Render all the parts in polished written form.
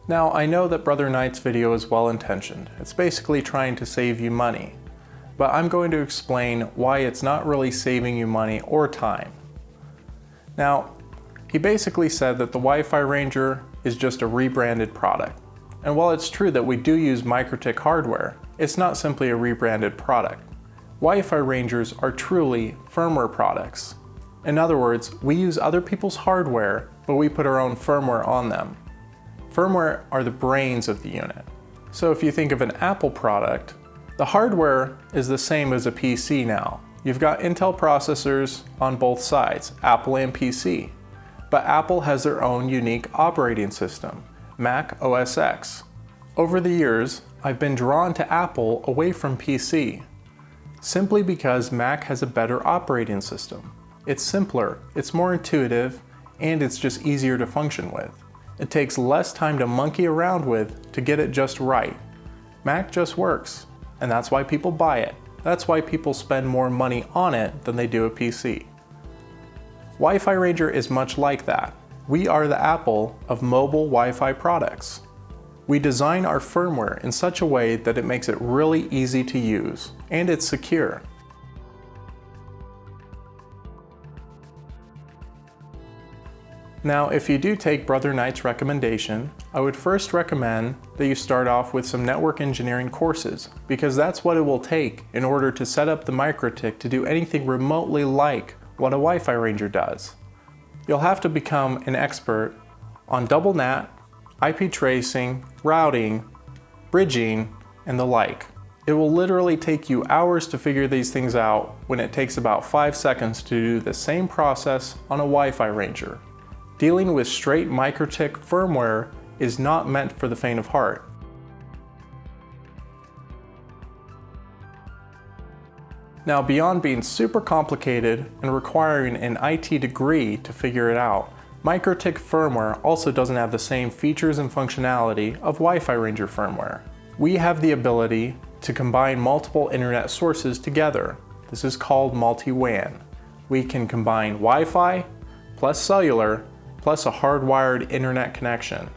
Now, I know that Brother Knight's video is well-intentioned. It's basically trying to save you money. But I'm going to explain why it's not really saving you money or time. Now, he basically said that the WiFi Ranger is just a rebranded product. And while it's true that we do use MikroTik hardware, it's not simply a rebranded product. WiFi Rangers are truly firmware products. In other words, we use other people's hardware, but we put our own firmware on them. Firmware are the brains of the unit. So if you think of an Apple product, the hardware is the same as a PC now. You've got Intel processors on both sides, Apple and PC. But Apple has their own unique operating system, Mac OS X. Over the years, I've been drawn to Apple away from PC, simply because Mac has a better operating system. It's simpler, it's more intuitive, and it's just easier to function with. It takes less time to monkey around with to get it just right. Mac just works, and that's why people buy it. That's why people spend more money on it than they do a PC. WiFi Ranger is much like that. We are the Apple of mobile Wi-Fi products. We design our firmware in such a way that it makes it really easy to use, and it's secure. Now, if you do take Brother Knight's recommendation, I would first recommend that you start off with some network engineering courses, because that's what it will take in order to set up the MikroTik to do anything remotely like what a Wi-Fi Ranger does. You'll have to become an expert on double NAT, IP tracing, routing, bridging, and the like. It will literally take you hours to figure these things out when it takes about 5 seconds to do the same process on a Wi-Fi Ranger. Dealing with straight MikroTik firmware is not meant for the faint of heart. Now, beyond being super complicated and requiring an IT degree to figure it out, MikroTik firmware also doesn't have the same features and functionality of Wi-Fi Ranger firmware. We have the ability to combine multiple internet sources together. This is called multi-WAN. We can combine Wi-Fi plus cellular plus a hardwired internet connection.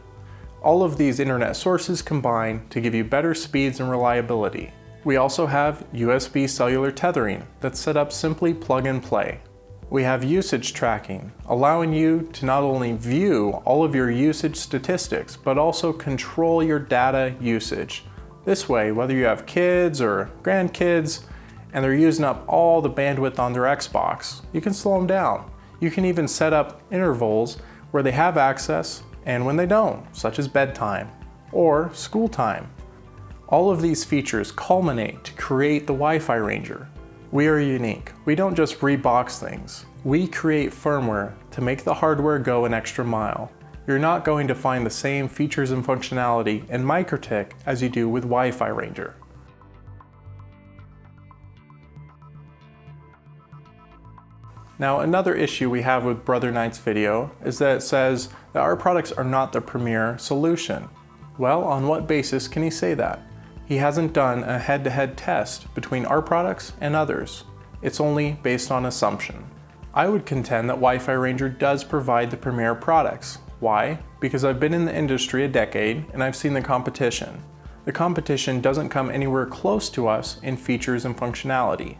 All of these internet sources combine to give you better speeds and reliability. We also have USB cellular tethering that's set up simply plug and play. We have usage tracking, allowing you to not only view all of your usage statistics, but also control your data usage. This way, whether you have kids or grandkids and they're using up all the bandwidth on their Xbox, you can slow them down. You can even set up intervals where they have access and when they don't, such as bedtime or school time. All of these features culminate to create the Wi-Fi Ranger. We are unique. We don't just rebox things. We create firmware to make the hardware go an extra mile. You're not going to find the same features and functionality in MikroTik as you do with Wi-Fi Ranger. Now, another issue we have with Brother Knight's video is that it says that our products are not the premier solution. Well, on what basis can he say that? He hasn't done a head-to-head test between our products and others. It's only based on assumption. I would contend that Wi-Fi Ranger does provide the premier products. Why? Because I've been in the industry a decade and I've seen the competition. The competition doesn't come anywhere close to us in features and functionality.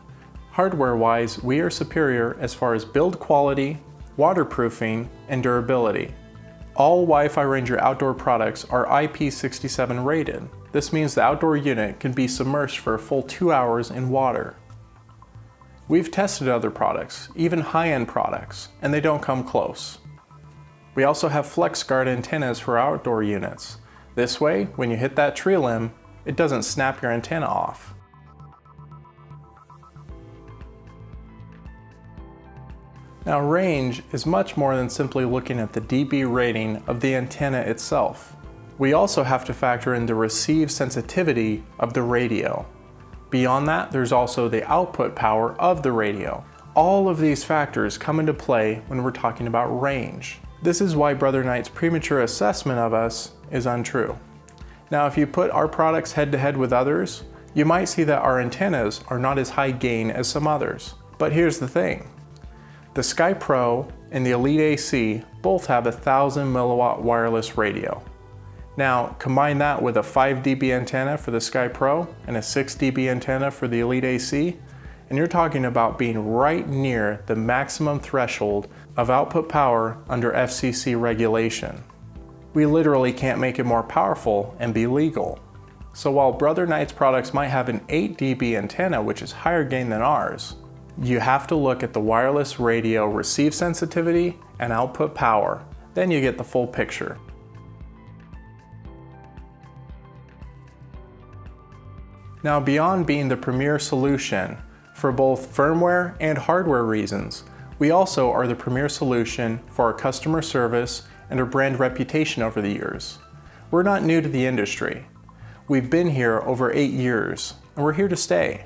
Hardware-wise, we are superior as far as build quality, waterproofing, and durability. All Wi-Fi Ranger outdoor products are IP67 rated. This means the outdoor unit can be submerged for a full 2 hours in water. We've tested other products, even high-end products, and they don't come close. We also have FlexGuard antennas for outdoor units. This way, when you hit that tree limb, it doesn't snap your antenna off. Now, range is much more than simply looking at the dB rating of the antenna itself. We also have to factor in the receive sensitivity of the radio. Beyond that, there's also the output power of the radio. All of these factors come into play when we're talking about range. This is why Brother Knight's premature assessment of us is untrue. Now, if you put our products head-to-head with others, you might see that our antennas are not as high gain as some others. But here's the thing. The Sky Pro and the Elite AC both have a 1000 milliwatt wireless radio. Now, combine that with a 5 dB antenna for the Sky Pro and a 6 dB antenna for the Elite AC, and you're talking about being right near the maximum threshold of output power under FCC regulation. We literally can't make it more powerful and be legal. So while Brother Knight's products might have an 8 dB antenna, which is higher gain than ours, you have to look at the wireless radio receive sensitivity and output power. Then you get the full picture. Now, beyond being the premier solution for both firmware and hardware reasons, we also are the premier solution for our customer service and our brand reputation over the years. We're not new to the industry. We've been here over 8 years, and we're here to stay.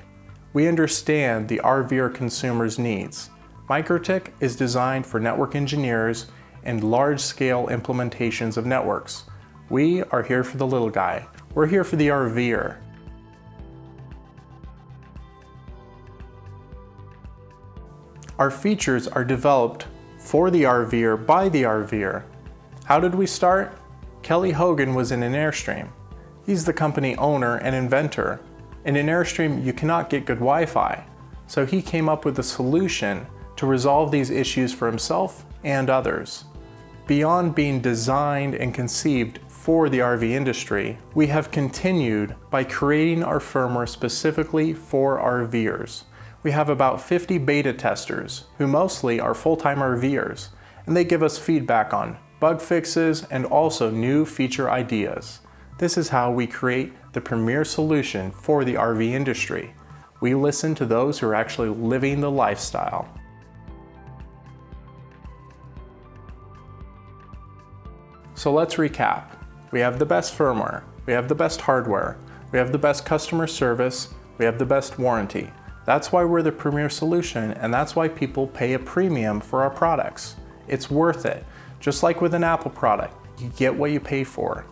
We understand the RVer consumer's needs. MikroTik is designed for network engineers and large-scale implementations of networks. We are here for the little guy. We're here for the RVer. Our features are developed for the RVer by the RVer. How did we start? Kelly Hogan was in an Airstream. He's the company owner and inventor. In an Airstream, you cannot get good Wi-Fi. So he came up with a solution to resolve these issues for himself and others. Beyond being designed and conceived for the RV industry, we have continued by creating our firmware specifically for RVers. We have about 50 beta testers who mostly are full-time RVers, and they give us feedback on bug fixes and also new feature ideas. This is how we create the premier solution for the RV industry. We listen to those who are actually living the lifestyle. So let's recap. We have the best firmware, we have the best hardware, we have the best customer service, we have the best warranty. That's why we're the premier solution, and that's why people pay a premium for our products. It's worth it. Just like with an Apple product, you get what you pay for.